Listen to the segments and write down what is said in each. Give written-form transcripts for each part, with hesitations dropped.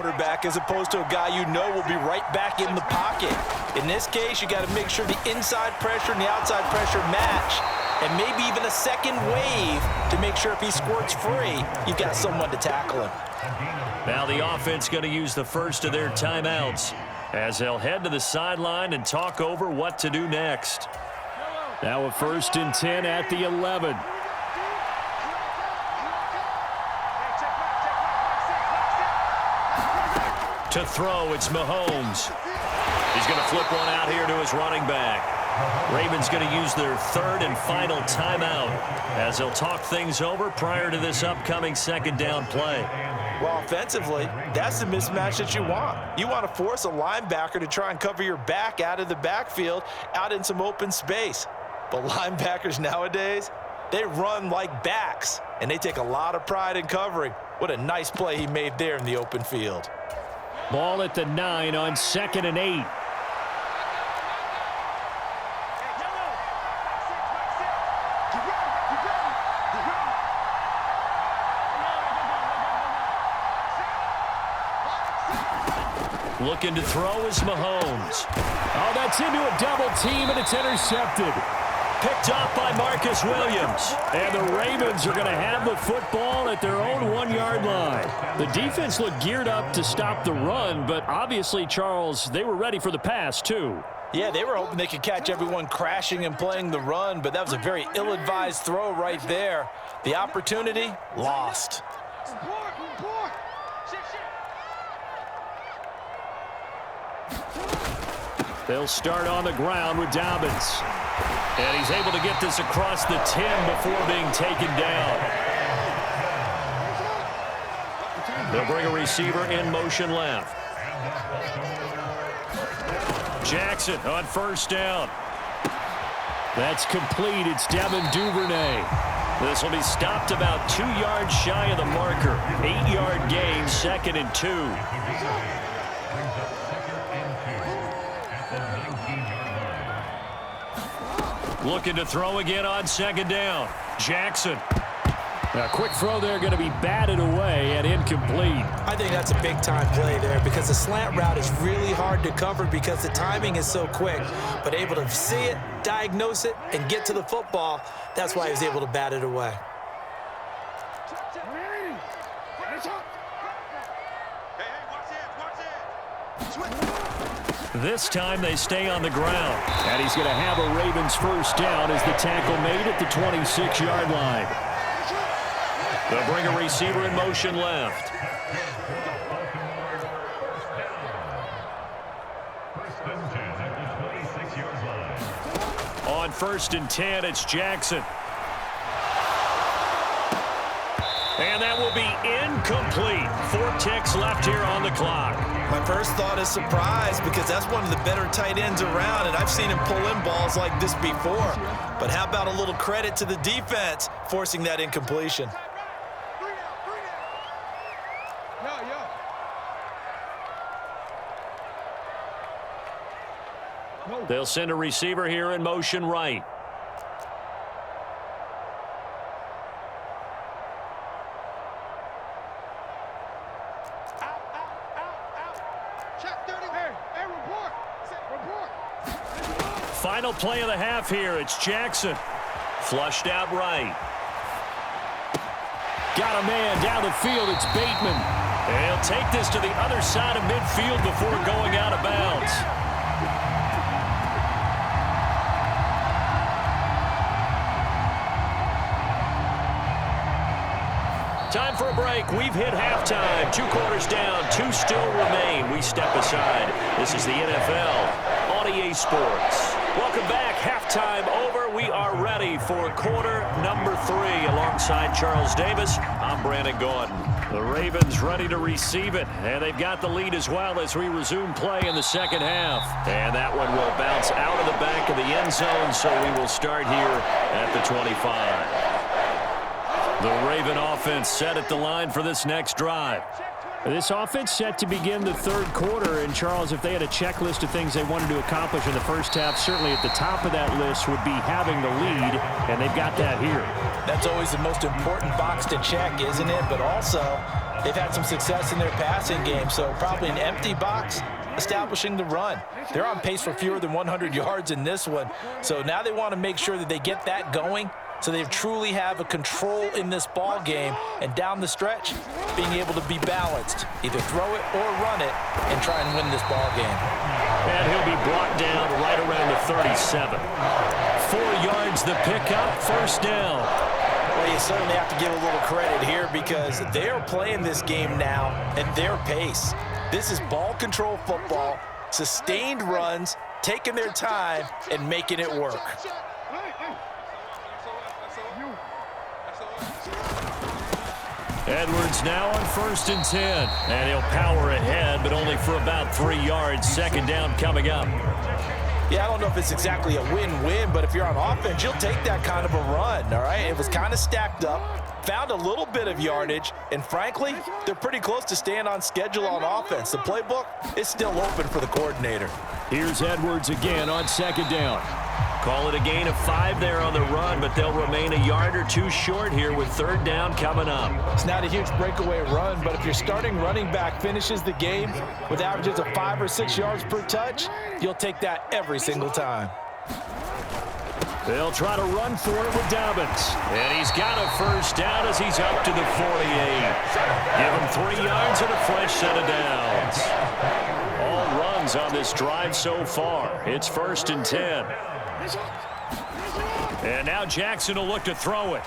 quarterback as opposed to a guy you know will be right back in the pocket. In this case, you got to make sure the inside pressure and the outside pressure match, and maybe even a second wave to make sure if he squirts free, you've got someone to tackle him. Now the offense going to use the first of their timeouts as they'll head to the sideline and talk over what to do next. Now a 1st and 10 at the 11. To throw, it's Mahomes. He's going to flip one out here to his running back. Ravens going to use their 3rd and final timeout as they'll talk things over prior to this upcoming 2nd down play. Well, offensively, that's the mismatch that you want. You want to force a linebacker to try and cover your back out of the backfield, out in some open space. But linebackers nowadays, they run like backs, and they take a lot of pride in covering. What a nice play he made there in the open field. Ball at the 9 on 2nd and 8. Looking to throw is Mahomes. Oh, that's into a double team, and it's intercepted. Picked off by Marcus Williams. And the Ravens are going to have the football at their own 1-yard line. The defense looked geared up to stop the run, but obviously, Charles, they were ready for the pass, too. Yeah, they were hoping they could catch everyone crashing and playing the run, but that was a very ill-advised throw right there. The opportunity, lost. They'll start on the ground with Dobbins. And he's able to get this across the 10 before being taken down. They'll bring a receiver in motion left. Jackson on 1st down. That's complete. It's Devin Duvernay. This will be stopped about 2 yards shy of the marker. 8-yard gain, 2nd and 2. Looking to throw again on 2nd down. Jackson. A quick throw there going to be batted away and incomplete. I think that's a big-time play there because the slant route is really hard to cover because the timing is so quick. But able to see it, diagnose it, and get to the football, that's why he was able to bat it away. This time they stay on the ground. And he's going to have a Ravens 1st down as the tackle made at the 26-yard line. They'll bring a receiver in motion left. On 1st and 10, it's Jackson. And that will be incomplete. 4 ticks left here on the clock. My first thought is surprise because that's one of the better tight ends around, and I've seen him pull in balls like this before. But how about a little credit to the defense forcing that incompletion? They'll send a receiver here in motion right. Final play of the half here. It's Jackson. Flushed out right. Got a man down the field. It's Bateman. And he'll take this to the other side of midfield before going out of bounds. Time for a break. We've hit halftime. 2 quarters down. 2 still remain. We step aside. This is the NFL on EA Sports. Welcome back. Halftime over. We are ready for quarter number 3. Alongside Charles Davis, I'm Brandon Gordon. The Ravens ready to receive it, and they've got the lead as well as we resume play in the 2nd half. And that one will bounce out of the back of the end zone, so we will start here at the 25. The Raven offense set at the line for this next drive. This offense set to begin the 3rd quarter. And, Charles, if they had a checklist of things they wanted to accomplish in the 1st half, certainly at the top of that list would be having the lead, and they've got that here. That's always the most important box to check, isn't it? But also, They've had some success in their passing game, so probably an empty box establishing the run. They're on pace for fewer than 100 yards in this one, so now they want to make sure that they get that going so they truly have a control in this ball game, and down the stretch, being able to be balanced, either throw it or run it, and try and win this ball game. And he'll be brought down right around the 37. 4 yards the pickup, first down. Well, you certainly have to give a little credit here because they are playing this game now at their pace. This is ball control football, sustained runs, taking their time, and making it work. Edwards now on 1st and 10. And he'll power ahead, but only for about 3 yards. Second down coming up. Yeah, I don't know if it's exactly a win-win, but if you're on offense, you'll take that kind of a run, all right? It was kind of stacked up, found a little bit of yardage, and frankly, they're pretty close to staying on schedule on offense. The playbook is still open for the coordinator. Here's Edwards again on 2nd down. Call it a gain of 5 there on the run, but they'll remain a yard or 2 short here with 3rd down coming up. It's not a huge breakaway run, but if your starting running back finishes the game with averages of 5 or 6 yards per touch, you'll take that every single time. They'll try to run for it with Dobbins. And he's got a first down as he's up to the 48. Give him 3 yards and a fresh set of downs. All runs on this drive so far. It's 1st and 10. And now Jackson will look to throw it.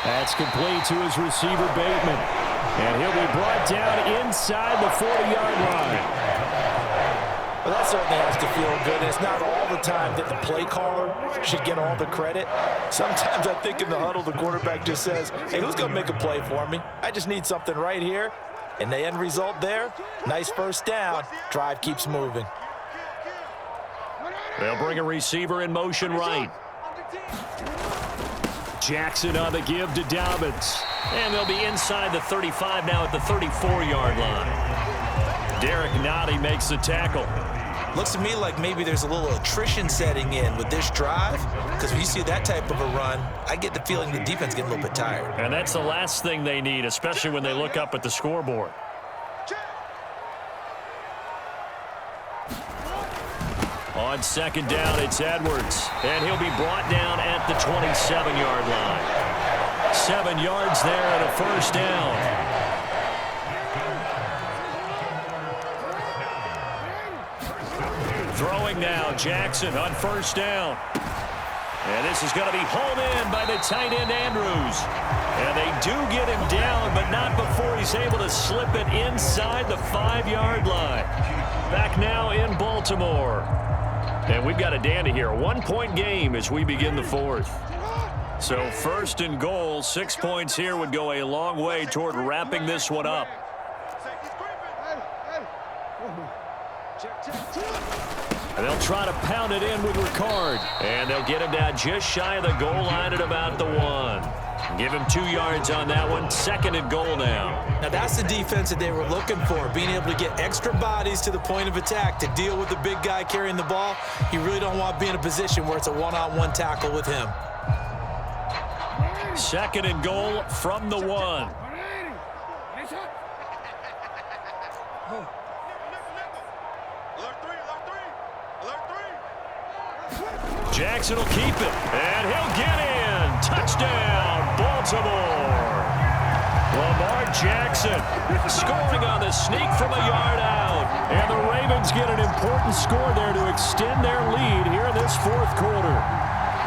That's complete to his receiver, Bateman. And he'll be brought down inside the 40-yard line. Well, that certainly has to feel good. It's not all the time that the play caller should get all the credit. Sometimes I think in the huddle, the quarterback just says, hey, who's going to make a play for me? I just need something right here. And the end result there, nice first down. Drive keeps moving. They'll bring a receiver in motion right. Jackson on the give to Dobbins. And they'll be inside the 35 now at the 34-yard line. Derek Nottie makes the tackle. Looks to me like maybe there's a little attrition setting in with this drive, because when you see that type of a run, I get the feeling the defense getting a little bit tired. And that's the last thing they need, especially when they look up at the scoreboard. On 2nd down, it's Edwards, and he'll be brought down at the 27-yard line. 7 yards there and a first down. Throwing now, Jackson on 1st down. And this is going to be hauled in by the tight end, Andrews. And they do get him down, but not before he's able to slip it inside the 5-yard line. Back now in Baltimore. And we've got a dandy here. A 1-point game as we begin the 4th. So 1st and goal, 6 points here would go a long way toward wrapping this one up. And they'll try to pound it in with Ricard. And they'll get him down just shy of the goal line at about the 1. Give him 2 yards on that one. 2nd and goal now. Now that's the defense that they were looking for, being able to get extra bodies to the point of attack to deal with the big guy carrying the ball. You really don't want to be in a position where it's a one-on-one tackle with him. 2nd and goal from the 1. Jackson will keep it, and he'll get in. Touchdown, Baltimore. Lamar Jackson scoring on the sneak from a yard out. And the Ravens get an important score there to extend their lead here in this 4th quarter.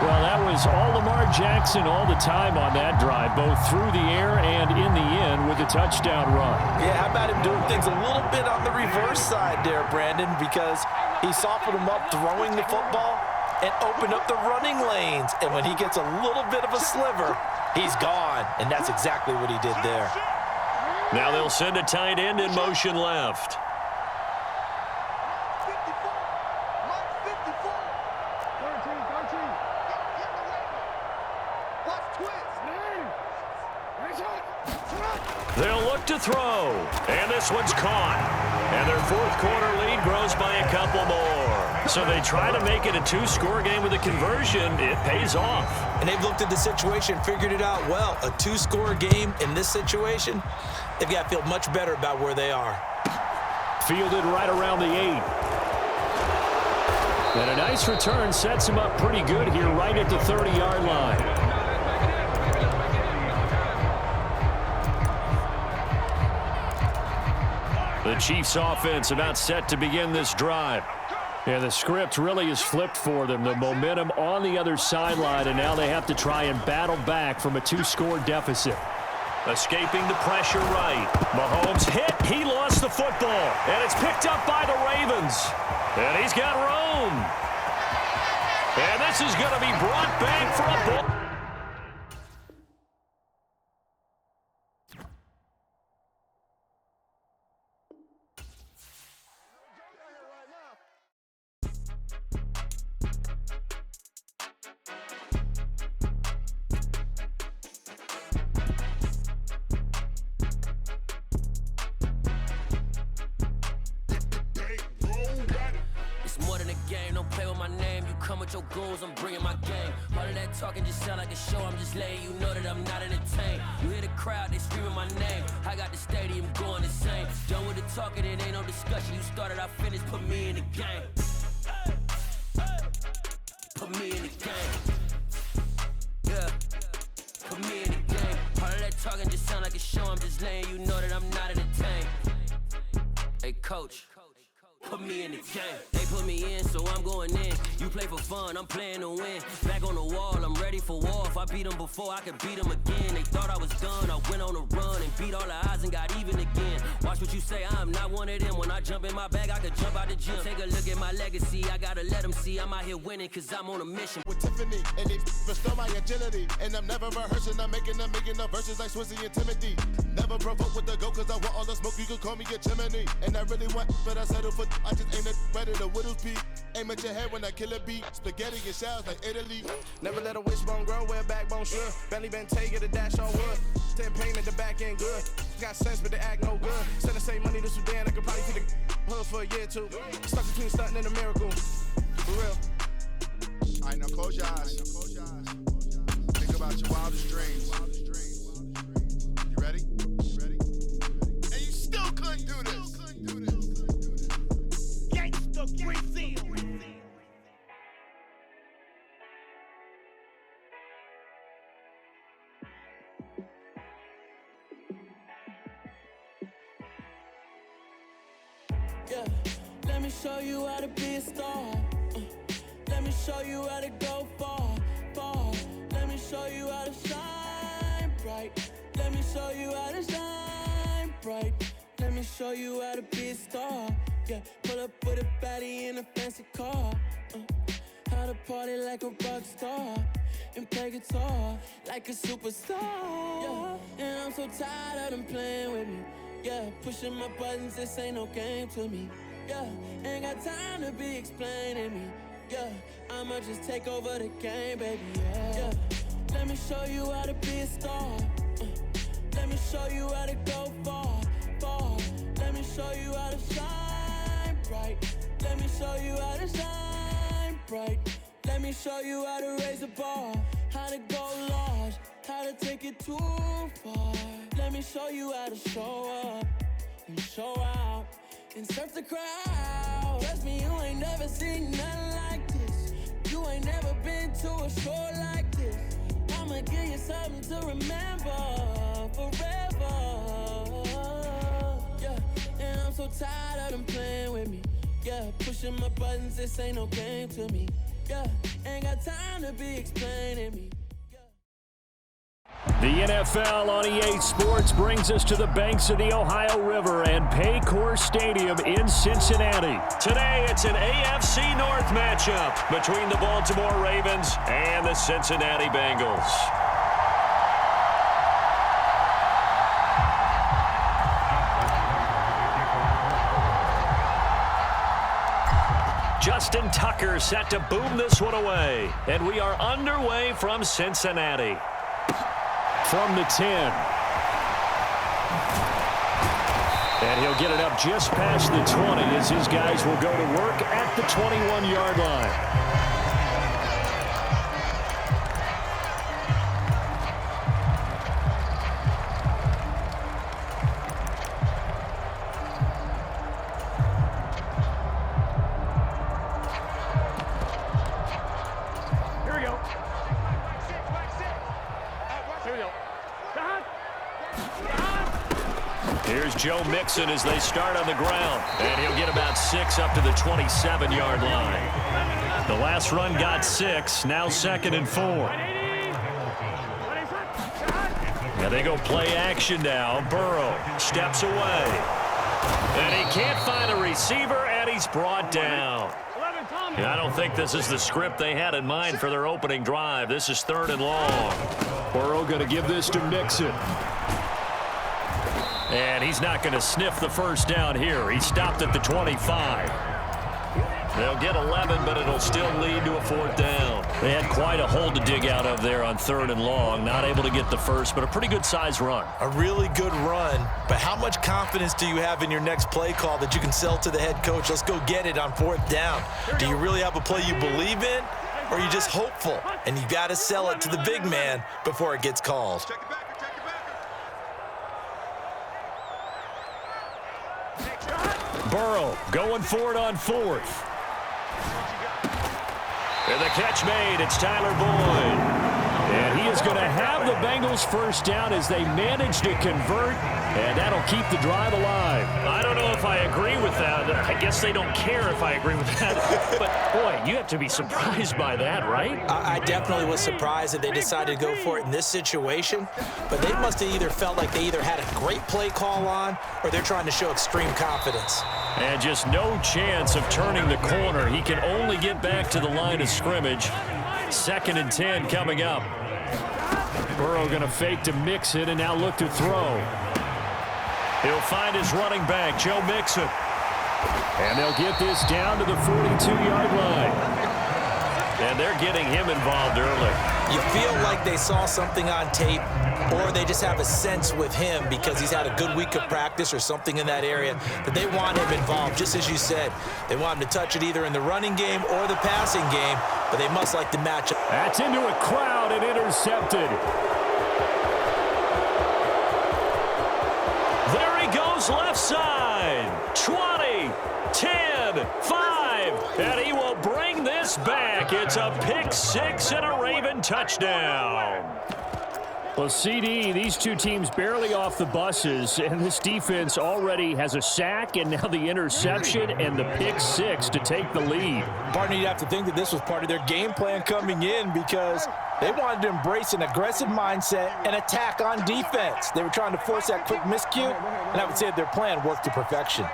Well, that was all Lamar Jackson all the time on that drive, both through the air and in the end with the touchdown run. Yeah, how about him doing things a little bit on the reverse side there, Brandon, because he softened him up throwing the football and opened up the running lanes. And when he gets a little bit of a sliver, he's gone. And that's exactly what he did there. Now they'll send a tight end in motion left. They'll look to throw. And this one's caught. And their fourth quarter lead grows by a couple more. So they try to make it a two-score game with a conversion. It pays off. And they've looked at the situation, figured it out well. A two-score game in this situation, they've got to feel much better about where they are. Fielded right around the 8. And a nice return sets him up pretty good here right at the 30-yard line. The Chiefs offense about set to begin this drive. And the script really is flipped for them. The momentum on the other sideline, and now they have to try and battle back from a two-score deficit. Escaping the pressure right. Mahomes hit. He lost the football. And it's picked up by the Ravens. And he's got room. And this is going to be brought back for a ball. Your goals, I'm bringing my game. All of that talking just sound like a show. I'm just letting you know that I'm not entertained. You hear the crowd, they screaming my name. I got the stadium going insane. Done with the talking, it ain't no discussion. You started, I finished, put me in the game. Put me in the game. Yeah. Put me in the game. All of that talking just sound like a show. I'm just letting you know that I'm not entertained. Hey, coach. Put me in the game. They put me in, so I'm going in. You play for fun, I'm playing to win. Back on the wall, I'm ready for war. If I beat them before, I could beat them again. They thought I was done, I went on a run and beat all the odds and got even again. Watch what you say, I'm not one of them. When I jump in my bag, I could jump out the gym. Take a look at my legacy, I gotta let them see I'm out here winning, cause I'm on a mission. With Tiffany, and they restore my agility. And I'm never rehearsing, I'm making up verses like Swizzy and Timothy. Never provoke with the go, cause I want all the smoke, you could call me a chimney. And I really want, but I settle for, I just ain't better the widow's peak. Aim at your head when I kill a beat. Spaghetti and shells like Italy. Never let a wishbone grow, wear a backbone sure. Belly been take it, a dash all wood. 10 pain at the back end good. Got sense, but they act no good. Send the same money to Sudan, I could probably see the hood for a year or two. Stuck between stunting and a miracle. For real. Alright, now close your eyes. Think about your wildest dreams. You ready? And you still couldn't do this. Gangsta Brazil. Yeah, let me show you how to be a star. Let me show you how to go far, far. Let me show you how to shine bright. Let me show you how to shine bright. Let me show you how to be a star. Yeah, pull up with a baddie in a fancy car. How to party like a rock star and play guitar like a superstar. Yeah, and I'm so tired of them playing with me. Yeah, pushing my buttons, this ain't no game to me. Yeah, ain't got time to be explaining me. Yeah, I'ma just take over the game, baby. Yeah, let me show you how to be a star. Let me show you how to go far, far. Let me show you how to shine bright. Let me show you how to shine bright. Let me show you how to raise the bar, how to go large, how to take it too far. Let me show you how to show up and show out and surf the crowd. Trust me, you ain't never seen nothing like this. You ain't never been to a show like this. I'ma give you something to remember forever. Yeah, and I'm so tired of them playing with me. Yeah, pushing my buttons, this ain't no game to me. Yeah, ain't got time to be explaining me. The NFL on EA Sports brings us to the banks of the Ohio River and Paycor Stadium in Cincinnati. Today, it's an AFC North matchup between the Baltimore Ravens and the Cincinnati Bengals. Justin Tucker set to boom this one away. And we are underway from Cincinnati. From the 10. And he'll get it up just past the 20 as his guys will go to work at the 21-yard line. Here's Joe Mixon as they start on the ground. And he'll get about 6 up to the 27-yard line. The last run got 6. Now 2nd and 4. And they go play action now. Burrow steps away. And he can't find a receiver, and he's brought down. And I don't think this is the script they had in mind for their opening drive. This is 3rd and long. Burrow going to give this to Mixon. And he's not going to sniff the first down here. He stopped at the 25. They'll get 11, but it'll still lead to a 4th down. They had quite a hole to dig out of there on 3rd and long. Not able to get the first, but a pretty good size run. A really good run, but how much confidence do you have in your next play call that you can sell to the head coach? Let's go get it on 4th down. Do you really have a play you believe in, or are you just hopeful? And you got to sell it to the big man before it gets called. Burrow going for it on 4th. And the catch made. It's Tyler Boyd. And he is going to have the Bengals first down as they manage to convert, and that'll keep the drive alive. I don't know if I agree with that. I guess they don't care if I agree with that. But, boy, you have to be surprised by that, right? I definitely was surprised that they decided to go for it in this situation, but they must have either felt like they either had a great play call on or they're trying to show extreme confidence. And just no chance of turning the corner. He can only get back to the line of scrimmage. 2nd and 10 coming up. Burrow going to fake to Mixon and now look to throw. He'll find his running back, Joe Mixon. And they'll get this down to the 42-yard line. And they're getting him involved early. You feel like they saw something on tape, or they just have a sense with him because he's had a good week of practice or something in that area that they want him involved, just as you said. They want him to touch it either in the running game or the passing game, but they must like the matchup. That's into a crowd and intercepted. There he goes left side. 20, 10, 5, and he will bring this back. It's a pick 6 and a Raven touchdown. Well, CD, these two teams barely off the buses, and this defense already has a sack and now the interception and the pick 6 to take the lead. Partner, you'd have to think that this was part of their game plan coming in because they wanted to embrace an aggressive mindset and attack on defense. They were trying to force that quick miscue, and I would say that their plan worked to perfection.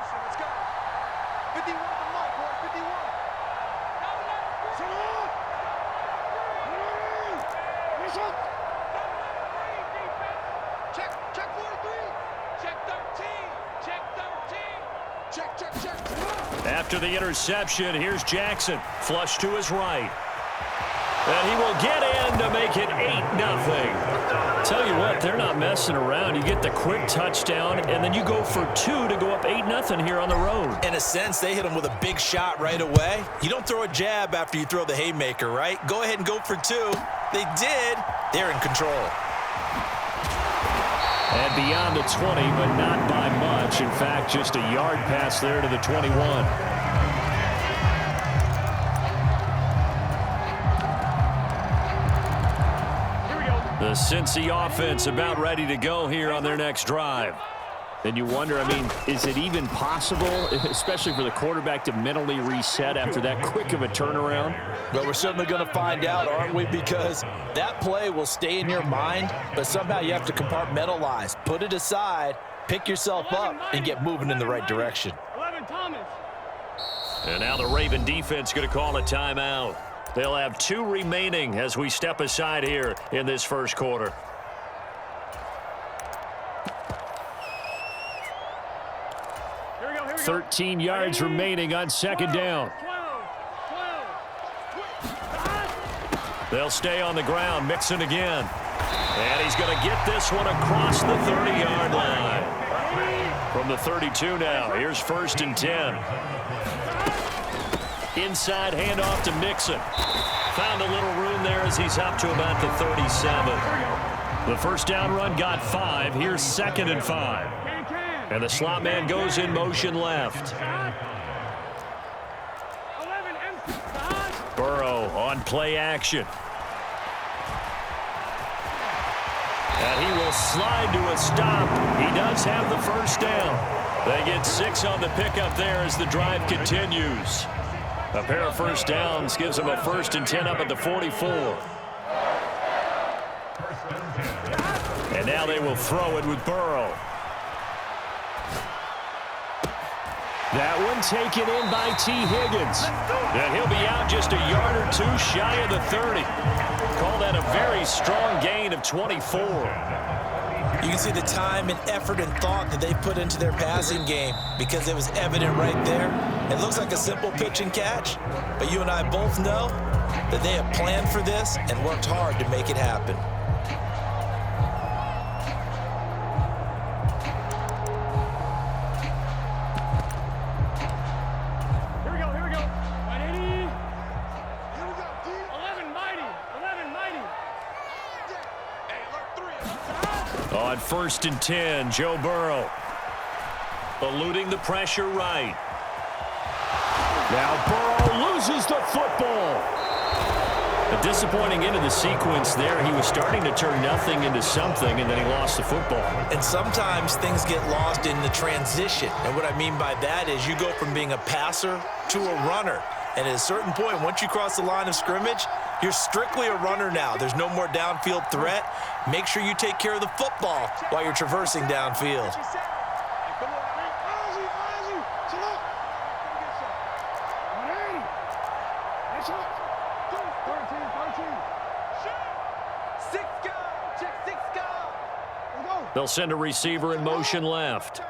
After the interception, here's Jackson. Flush to his right. And he will get in to make it 8-0. Tell you what, they're not messing around. You get the quick touchdown, and then you go for 2 to go up 8-0 here on the road. In a sense, they hit him with a big shot right away. You don't throw a jab after you throw the haymaker, right? Go ahead and go for 2. They did. They're in control. And beyond the 20, but not by much. In fact, just a yard pass there to the 21. The Cincy offense about ready to go here on their next drive. Then you wonder, I mean, is it even possible, especially for the quarterback, to mentally reset after that quick of a turnaround? Well, we're certainly going to find out, aren't we? Because that play will stay in your mind, but somehow you have to compartmentalize. Put it aside, pick yourself up, and get moving in the right direction. And now the Raven defense going to call a timeout. They'll have 2 remaining as we step aside here in this first quarter. Here we go. 13 yards remaining on 2nd down. They'll stay on the ground. Mixon again. And he's going to get this one across the 30-yard line. From From the 32 now, here's 1st and 10. Inside handoff to Mixon. Found a little room there as he's up to about the 37. The first down run got 5. Here's 2nd and 5. And the slot man goes in motion left. Burrow on play action. And he will slide to a stop. He does have the first down. They get 6 on the pickup there as the drive continues. A pair of first downs gives them a 1st and 10 up at the 44. And now they will throw it with Burrow. That one taken in by T. Higgins. And he'll be out just a yard or 2 shy of the 30. Call that a very strong gain of 24. You can see the time and effort and thought that they put into their passing game because it was evident right there. It looks like a simple pitch and catch, but you and I both know that they have planned for this and worked hard to make it happen. On 1st and 10, Joe Burrow eluding the pressure right. Now Burrow loses the football. A disappointing end of the sequence there. He was starting to turn nothing into something, and then he lost the football. And sometimes things get lost in the transition. And what I mean by that is you go from being a passer to a runner. And at a certain point, once you cross the line of scrimmage, you're strictly a runner now. There's no more downfield threat. Make sure you take care of the football while you're traversing downfield. They'll send a receiver in motion left.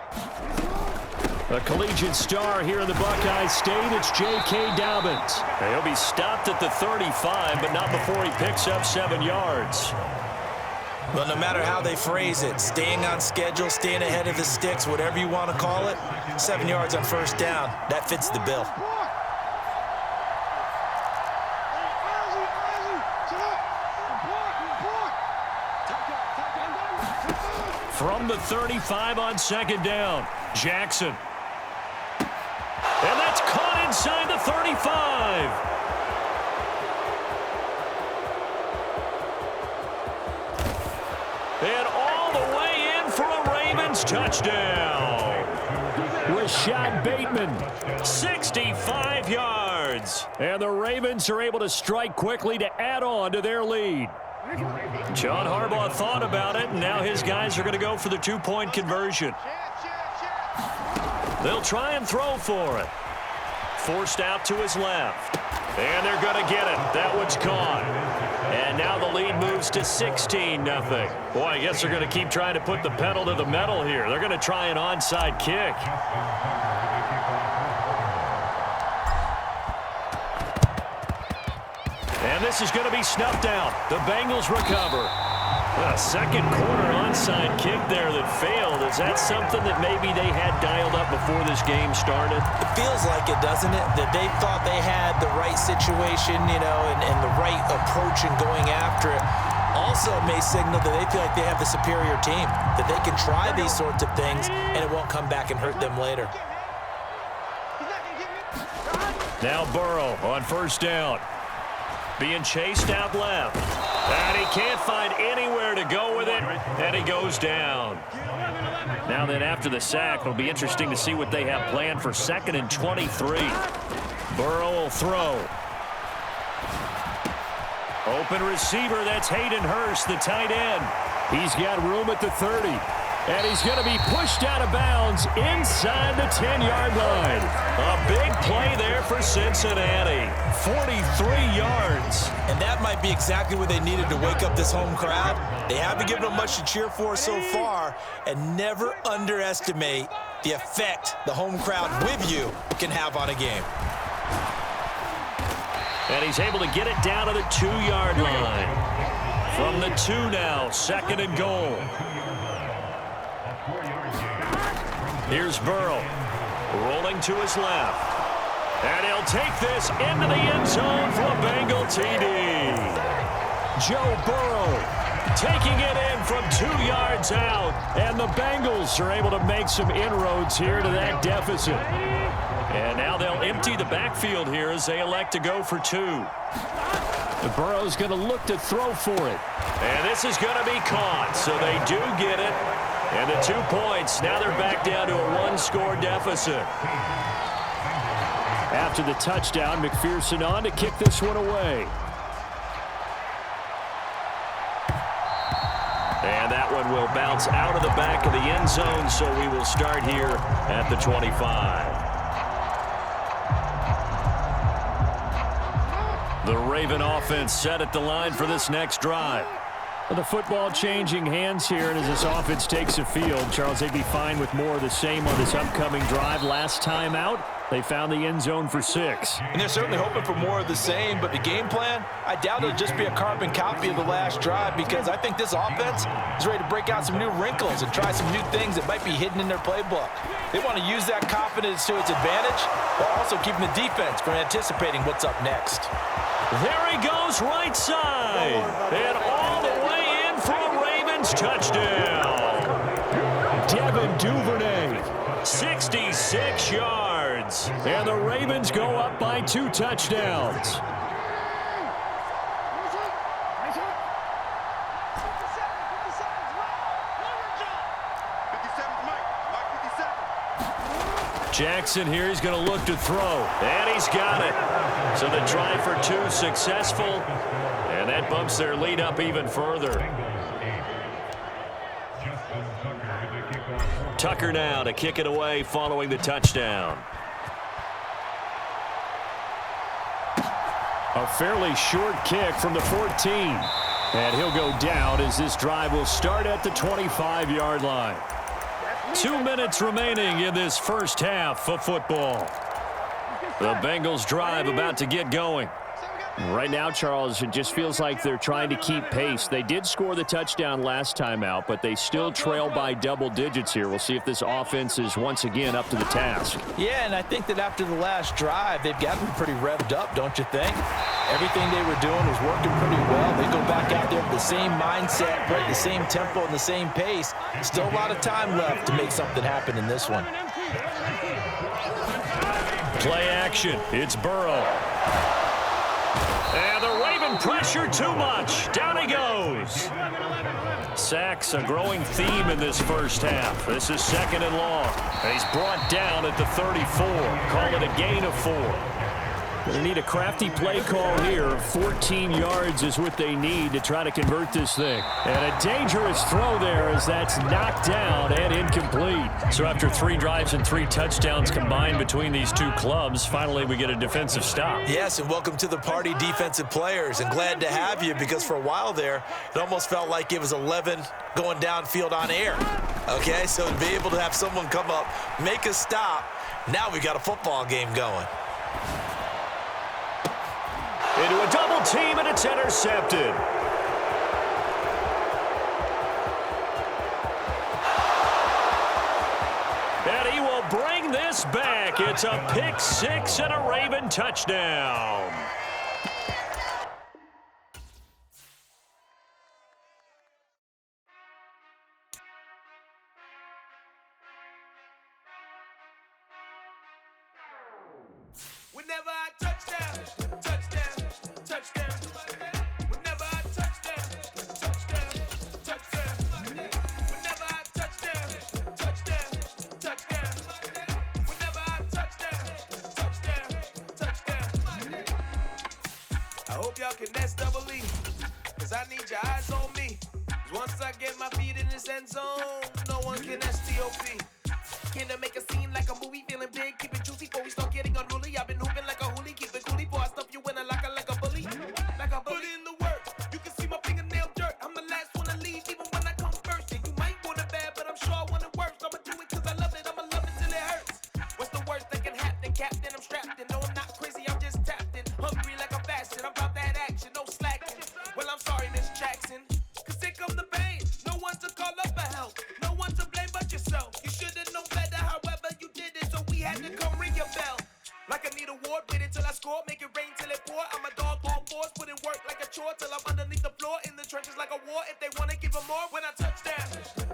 A collegiate star here in the Buckeye State, it's J.K. Dobbins. He'll be stopped at the 35, but not before he picks up 7 yards. Well, no matter how they phrase it, staying on schedule, staying ahead of the sticks, whatever you want to call it, 7 yards on first down, that fits the bill. From the 35 on 2nd down, Jackson. And that's caught inside the 35. And all the way in for a Ravens touchdown. Rashad Bateman, 65 yards. And the Ravens are able to strike quickly to add on to their lead. John Harbaugh thought about it, and now his guys are going to go for the 2-point conversion. They'll try and throw for it. Forced out to his left. And they're going to get it. That one's caught. And now the lead moves to 16-0. Boy, I guess they're going to keep trying to put the pedal to the metal here. They're going to try an onside kick. And this is going to be snuffed out. The Bengals recover. A second quarter onside kick there that failed. Is that something that maybe they had dialed up before this game started? It feels like it, doesn't it? That they thought they had the right situation, you know, and the right approach in going after it. Also may signal that they feel like they have the superior team, that they can try these sorts of things and it won't come back and hurt them later. Now Burrow on first down. Being chased out left. And he can't find anywhere to go with it, and he goes down. Now then, after the sack, it'll be interesting to see what they have planned for 2nd and 23. Burrow will throw. Open receiver, that's Hayden Hurst, the tight end. He's got room at the 30. And he's going to be pushed out of bounds inside the 10-yard line. A big play there for Cincinnati. 43 yards. And that might be exactly what they needed to wake up this home crowd. They haven't given them much to cheer for so far. And never underestimate the effect the home crowd with you can have on a game. And he's able to get it down to the 2-yard line. From the 2 now, 2nd and goal. Here's Burrow, rolling to his left. And he'll take this into the end zone for a Bengal TD. Joe Burrow taking it in from 2 yards out. And the Bengals are able to make some inroads here to that deficit. And now they'll empty the backfield here as they elect to go for 2. The Burrow's going to look to throw for it. And this is going to be caught, so they do get it. And the 2 points, now they're back down to a 1-score deficit. After the touchdown, McPherson on to kick this one away. And that one will bounce out of the back of the end zone, so we will start here at the 25. The Raven offense set at the line for this next drive. The football changing hands here, and as this offense takes the field, Charles, they'd be fine with more of the same on this upcoming drive. Last time out, they found the end zone for 6. And they're certainly hoping for more of the same, but the game plan, I doubt it'll just be a carbon copy of the last drive, because I think this offense is ready to break out some new wrinkles and try some new things that might be hidden in their playbook. They want to use that confidence to its advantage, while also keeping the defense from anticipating what's up next. There he goes right side, and all the way in for a Ravens touchdown. Devin Duvernay, 66 yards, and the Ravens go up by 2 touchdowns. Jackson here, he's going to look to throw, and he's got it. So the try for 2 successful, and that bumps their lead up even further. Tucker now to kick it away following the touchdown. A fairly short kick from the 14. And he'll go down as this drive will start at the 25-yard line. 2 minutes remaining in this first half of football. The Bengals drive about to get going. Right now, Charles, it just feels like they're trying to keep pace. They did score the touchdown last time out, but they still trail by double digits here. We'll see if this offense is once again up to the task. Yeah, and I think that after the last drive, they've gotten pretty revved up, don't you think? Everything they were doing was working pretty well. They go back out there with the same mindset, right, the same tempo and the same pace. Still a lot of time left to make something happen in this one. Play action. It's Burrow. And the Raven pressure too much. Down he goes. Sacks a growing theme in this first half. This is 2nd and long. And he's brought down at the 34. Call it a gain of 4. They need a crafty play call here. 14 yards is what they need to try to convert this thing. And a dangerous throw there as that's knocked down and incomplete. So after 3 drives and 3 touchdowns combined between these 2 clubs, finally we get a defensive stop. Yes, and welcome to the party, defensive players. And glad to have you, because for a while there, it almost felt like it was 11 going downfield on air. Okay, so to be able to have someone come up, make a stop, now we got a football game going. Into a double team, and it's intercepted. And he will bring this back. It's a pick 6 and a Raven touchdown. Whenever I touchdown, touchdown, touchdown. Whenever I touchdown, touchdown, touchdown. Whenever I touchdown, touchdown, touchdown. Whenever I touchdown, touchdown, touchdown. I hope y'all can nest double E, cause I need your eyes on me. Once I get my feet in this end zone, no one can STOP. Can I make a scene like a movie, feeling big, keep it juicy before we start getting unruly. I've been hooping like a hoolie, keep it coolie before I stuff you in a locker like a bully. Like a bully. Put in the work, you can see my fingernail dirt. I'm the last one to leave, even when I come first. Yeah, you might want it bad, but I'm sure I want it worse. I'ma do it cause I love it, I'ma love it till it hurts. What's the worst that can happen? Captain, I'm strapped in. No, I'm not crazy, I'm just tapped in. Hungry like I'm fasting, I'm about that action, no slacking. Well, I'm sorry, Miss Jackson, cause here come the pain. No one to call up for help, no one to blame but yourself. You should've known better how had to come ring your bell. Like I need a award, wait until I score, make it rain till it pour. I'm a dog on force, put in work like a chore till I'm underneath the floor in the trenches like a war. If they wanna give them more when I touch down.